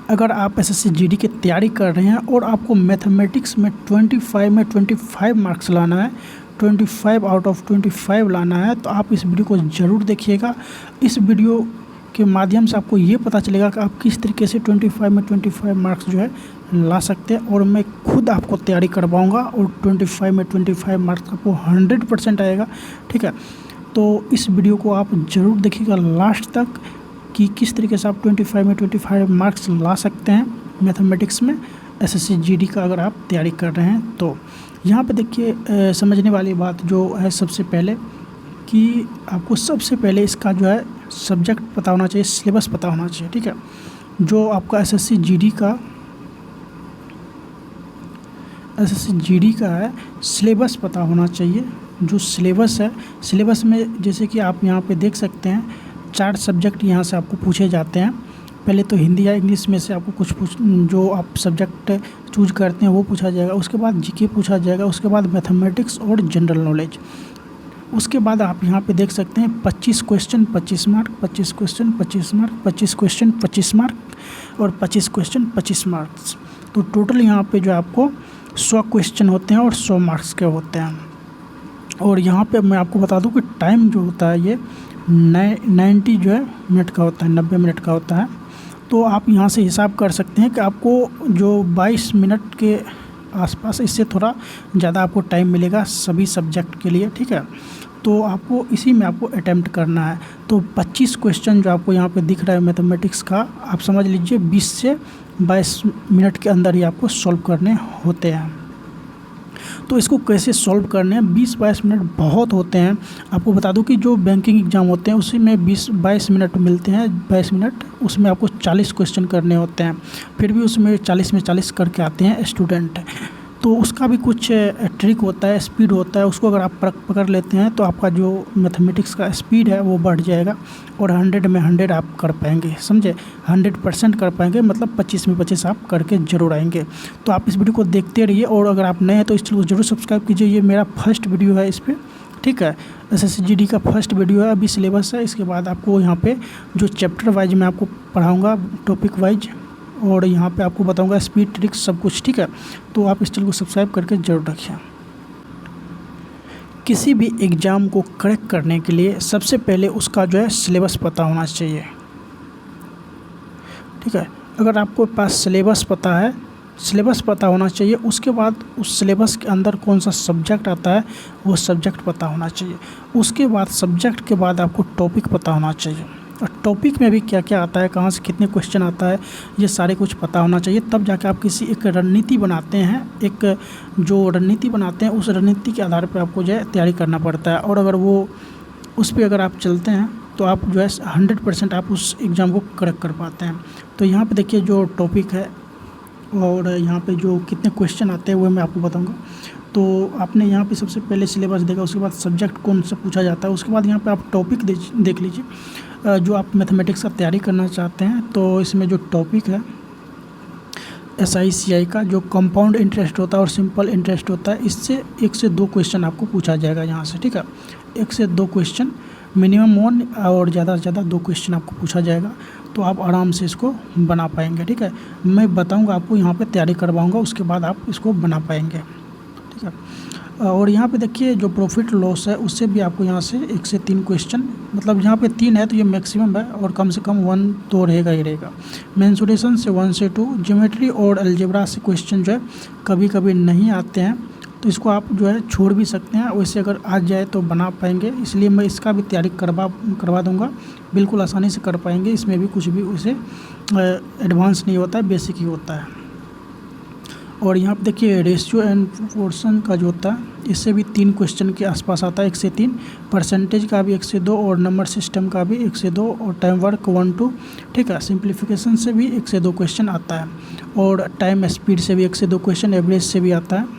अगर आप SSC GD की तैयारी कर रहे हैं और आपको मैथमेटिक्स में 25 मार्क्स लाना है, 25 आउट ऑफ 25 लाना है, तो आप इस वीडियो को ज़रूर देखिएगा। इस वीडियो के माध्यम से आपको ये पता चलेगा कि आप किस तरीके से 25 में 25 मार्क्स जो है ला सकते हैं, और मैं खुद आपको तैयारी करवाऊँगा और 25 में 25 मार्क्स आपको 100% आएगा। ठीक है, तो इस वीडियो को आप ज़रूर देखिएगा लास्ट तक कि किस तरीके से आप 25 में 25 मार्क्स ला सकते हैं मैथमेटिक्स में एसएससी जीडी का अगर आप तैयारी कर रहे हैं। तो यहाँ पे देखिए समझने वाली बात जो है सबसे पहले कि आपको सबसे पहले इसका जो है सब्जेक्ट पता होना चाहिए, सिलेबस पता होना चाहिए। ठीक है, जो आपका एसएससी जीडी का है सिलेबस पता होना चाहिए। जो सिलेबस है, सिलेबस में जैसे कि आप यहाँ पे देख सकते हैं 4 सब्जेक्ट यहाँ से आपको पूछे जाते हैं। पहले तो हिंदी या इंग्लिश में से आपको कुछ जो आप सब्जेक्ट चूज करते हैं वो पूछा जाएगा, उसके बाद जीके पूछा जाएगा, उसके बाद मैथमेटिक्स और जनरल नॉलेज। उसके बाद आप यहाँ पे देख सकते हैं 25 question 25 mark, 25 question 25 mark, 25 question 25 mark और 25 क्वेश्चन 25 मार्क्स। तो टोटल यहाँ पे जो आपको 100 क्वेश्चन होते हैं और 100 मार्क्स के होते हैं। और यहाँ पे मैं आपको बता दूँ कि टाइम जो होता है ये 90 जो है मिनट का होता है, 90 मिनट का होता है। तो आप यहाँ से हिसाब कर सकते हैं कि आपको जो 22 मिनट के आसपास, इससे थोड़ा ज़्यादा आपको टाइम मिलेगा सभी सब्जेक्ट के लिए। ठीक है, तो आपको इसी में आपको अटेम्प्ट करना है। तो 25 क्वेश्चन जो आपको यहाँ पे दिख रहा है मैथमेटिक्स का, आप समझ लीजिए 20 से 22 मिनट के अंदर ही आपको सॉल्व करने होते हैं। तो इसको कैसे सॉल्व करने हैं, 20-22 मिनट बहुत होते हैं। आपको बता दूं कि जो बैंकिंग एग्ज़ाम होते हैं उसी में 20-22 मिनट मिलते हैं, 22 मिनट, उसमें आपको 40 क्वेश्चन करने होते हैं, फिर भी उसमें 40 में 40 करके आते हैं स्टूडेंट। तो उसका भी कुछ ट्रिक होता है, स्पीड होता है, उसको अगर आप पकड़ लेते हैं तो आपका जो मैथमेटिक्स का स्पीड है वो बढ़ जाएगा और 100 में 100 आप कर पाएंगे, समझे, 100% कर पाएंगे, मतलब 25 में 25 आप करके ज़रूर आएंगे। तो आप इस वीडियो को देखते रहिए, और अगर आप नए हैं तो इस चैनल को ज़रूर सब्सक्राइब कीजिए। ये मेरा फर्स्ट वीडियो है इस पर। ठीक है, एसएससी जीडी का फर्स्ट वीडियो है, अभी सिलेबस है। इसके बाद आपको यहाँ पे जो चैप्टर वाइज मैं आपको पढ़ाऊँगा, टॉपिक वाइज, और यहाँ पे आपको बताऊंगा स्पीड ट्रिक्स सब कुछ। ठीक है, तो आप इस चैनल को सब्सक्राइब करके ज़रूर रखिए। किसी भी एग्ज़ाम को क्रैक करने के लिए सबसे पहले उसका जो है सिलेबस पता होना चाहिए। ठीक है, अगर आपको पास सिलेबस पता है, सिलेबस पता होना चाहिए, उसके बाद उस सिलेबस के अंदर कौन सा सब्जेक्ट आता है वो सब्जेक्ट पता होना चाहिए। उसके बाद सब्जेक्ट के बाद आपको टॉपिक पता होना चाहिए, और टॉपिक में भी क्या क्या आता है, कहाँ से कितने क्वेश्चन आता है, ये सारे कुछ पता होना चाहिए। तब जाके आप किसी एक रणनीति बनाते हैं, एक जो रणनीति बनाते हैं उस रणनीति के आधार पर आपको जो है तैयारी करना पड़ता है। और अगर वो उस पर अगर आप चलते हैं तो आप जो है 100% आप उस एग्ज़ाम को क्रैक कर पाते हैं। तो यहाँ पे देखिए जो टॉपिक है और यहाँ पे जो कितने क्वेश्चन आते हैं वो मैं आपको बताऊँगा। तो आपने यहाँ पे सबसे पहले सिलेबस देखा, उसके बाद सब्जेक्ट कौन सा पूछा जाता है, उसके बाद यहाँ पे आप टॉपिक देख लीजिए। जो आप मैथमेटिक्स का तैयारी करना चाहते हैं तो इसमें जो टॉपिक है SI CI का, जो कंपाउंड इंटरेस्ट होता है और सिंपल इंटरेस्ट होता है, इससे 1 से 2 क्वेश्चन आपको पूछा जाएगा यहाँ से। ठीक है, 1 से 2 क्वेश्चन मिनिमम 1, और ज़्यादा से ज़्यादा 2 क्वेश्चन आपको पूछा जाएगा, तो आप आराम से इसको बना पाएंगे। ठीक है, मैं बताऊँगा आपको, यहाँ पर तैयारी करवाऊँगा, उसके बाद आप इसको बना पाएंगे। ठीक है, और यहाँ पे देखिए जो प्रॉफिट लॉस है उससे भी आपको यहाँ से 1 से 3 क्वेश्चन, मतलब यहाँ पे 3 है तो ये मैक्सिमम है, और कम से कम 1 तो रहेगा ही रहेगा। मेंसुरेशन से 1 से 2, ज्योमेट्री और अलजेब्रा से क्वेश्चन जो है कभी कभी नहीं आते हैं, तो इसको आप जो है छोड़ भी सकते हैं, वैसे अगर आ जाए तो बना पाएंगे, इसलिए मैं इसका भी तैयारी करवा दूँगा, बिल्कुल आसानी से कर पाएंगे। इसमें भी कुछ भी उसे एडवांस नहीं होता है, बेसिक ही होता है। और यहाँ पे देखिए रेशियो एंड प्रोपोर्शन का जो होता है इससे भी 3 क्वेश्चन के आसपास आता है, 1 से 3, परसेंटेज का भी 1 से 2, और नंबर सिस्टम का भी 1 से 2, और टाइम वर्क 1-2। ठीक है, सिंप्लीफिकेशन से भी 1 से 2 क्वेश्चन आता है, और टाइम स्पीड से भी 1 से 2 क्वेश्चन, एवरेज से भी आता है।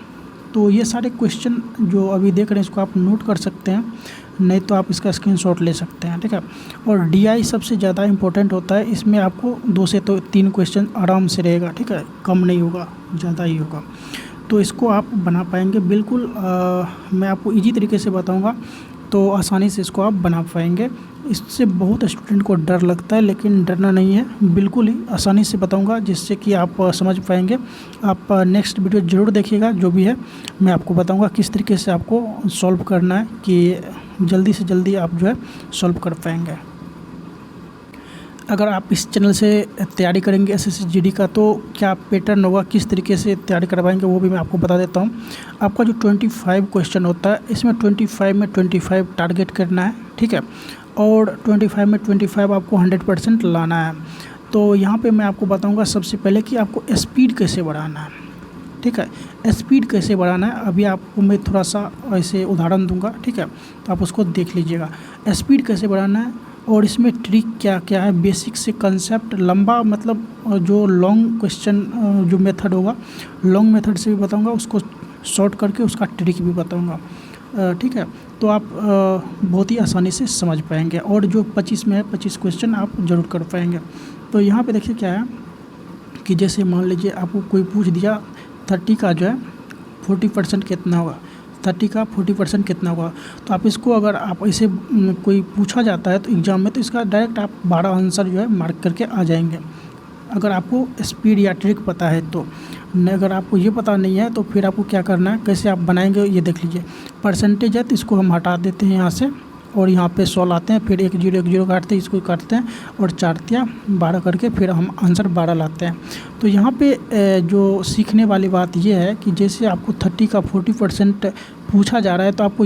तो ये सारे क्वेश्चन जो अभी देख रहे हैं इसको आप नोट कर सकते हैं, नहीं तो आप इसका स्क्रीनशॉट ले सकते हैं। ठीक है, और DI सबसे ज़्यादा इंपॉर्टेंट होता है, इसमें आपको 2 से 3 क्वेश्चन आराम से रहेगा। ठीक है, कम नहीं होगा, ज़्यादा ही होगा, तो इसको आप बना पाएंगे बिल्कुल। मैं आपको इजी तरीके से बताऊंगा तो आसानी से इसको आप बना पाएंगे। इससे बहुत स्टूडेंट को डर लगता है, लेकिन डरना नहीं है, बिल्कुल ही आसानी से बताऊंगा जिससे कि आप समझ पाएंगे। आप नेक्स्ट वीडियो ज़रूर देखिएगा, जो भी है मैं आपको बताऊंगा किस तरीके से आपको सॉल्व करना है कि जल्दी से जल्दी आप जो है सॉल्व कर पाएंगे। अगर आप इस चैनल से तैयारी करेंगे एसएससी जीडी का, तो क्या पैटर्न होगा, किस तरीके से तैयारी करवाएंगे, वो भी मैं आपको बता देता हूँ। आपका जो 25 क्वेश्चन होता है, इसमें 25 में 25 टारगेट करना है, ठीक है, और 25 में 25 आपको 100% लाना है। तो यहाँ पे मैं आपको बताऊँगा सबसे पहले कि आपको स्पीड कैसे बढ़ाना है, ठीक है। स्पीड कैसे बढ़ाना है अभी आपको मैं थोड़ा सा ऐसे उदाहरण दूंगा, ठीक है, तो आप उसको देख लीजिएगा। स्पीड कैसे बढ़ाना है और इसमें ट्रिक क्या क्या है, बेसिक से कंसेप्ट, लंबा मतलब जो लॉन्ग क्वेश्चन जो मेथड होगा, लॉन्ग मेथड से भी बताऊंगा, उसको शॉर्ट करके उसका ट्रिक भी बताऊंगा, ठीक है। तो आप बहुत ही आसानी से समझ पाएंगे, और जो 25 में है 25 क्वेश्चन आप ज़रूर कर पाएंगे। तो यहाँ पे देखिए क्या है कि जैसे मान लीजिए आपको कोई पूछ दिया 30 का जो है 40% कितना होगा, 30 का 40% कितना होगा, तो आप इसको अगर आप ऐसे कोई पूछा जाता है तो एग्ज़ाम में, तो इसका डायरेक्ट आप 12 आंसर जो है मार्क करके आ जाएंगे, अगर आपको स्पीड या ट्रिक पता है तो। अगर आपको ये पता नहीं है तो फिर आपको क्या करना है, कैसे आप बनाएंगे ये देख लीजिए। परसेंटेज है तो इसको हम हटा देते हैं यहाँ से, और यहाँ पे 16 आते हैं, फिर 1 0 काटते हैं, इसको काटते हैं और 4 तिया 12 करके फिर हम आंसर 12 लाते हैं। तो यहाँ पे जो सीखने वाली बात ये है कि जैसे आपको 30 का 40% पूछा जा रहा है, तो आपको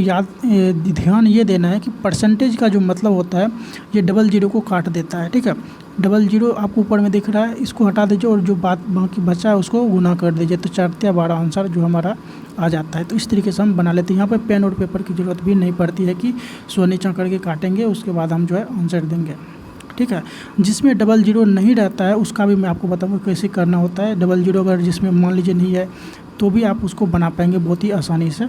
ध्यान ये देना है कि परसेंटेज का जो मतलब होता है, ये 00 को काट देता है, ठीक है। 00 आपको ऊपर में दिख रहा है, इसको हटा दीजिए और जो बात बाकी बचा है उसको गुना कर दीजिए, तो 4 तिया 12 आंसर जो हमारा आ जाता है। तो इस तरीके से हम बना लेते हैं। यहाँ पर पेन और पेपर की ज़रूरत भी नहीं पड़ती है कि सो नीचा करके काटेंगे, उसके बाद हम जो है आंसर देंगे, ठीक है। जिसमें 00 नहीं रहता है उसका भी मैं आपको बताऊँगा कैसे करना होता है। 00 अगर जिसमें मान लीजिए नहीं है तो भी आप उसको बना पाएंगे बहुत ही आसानी से।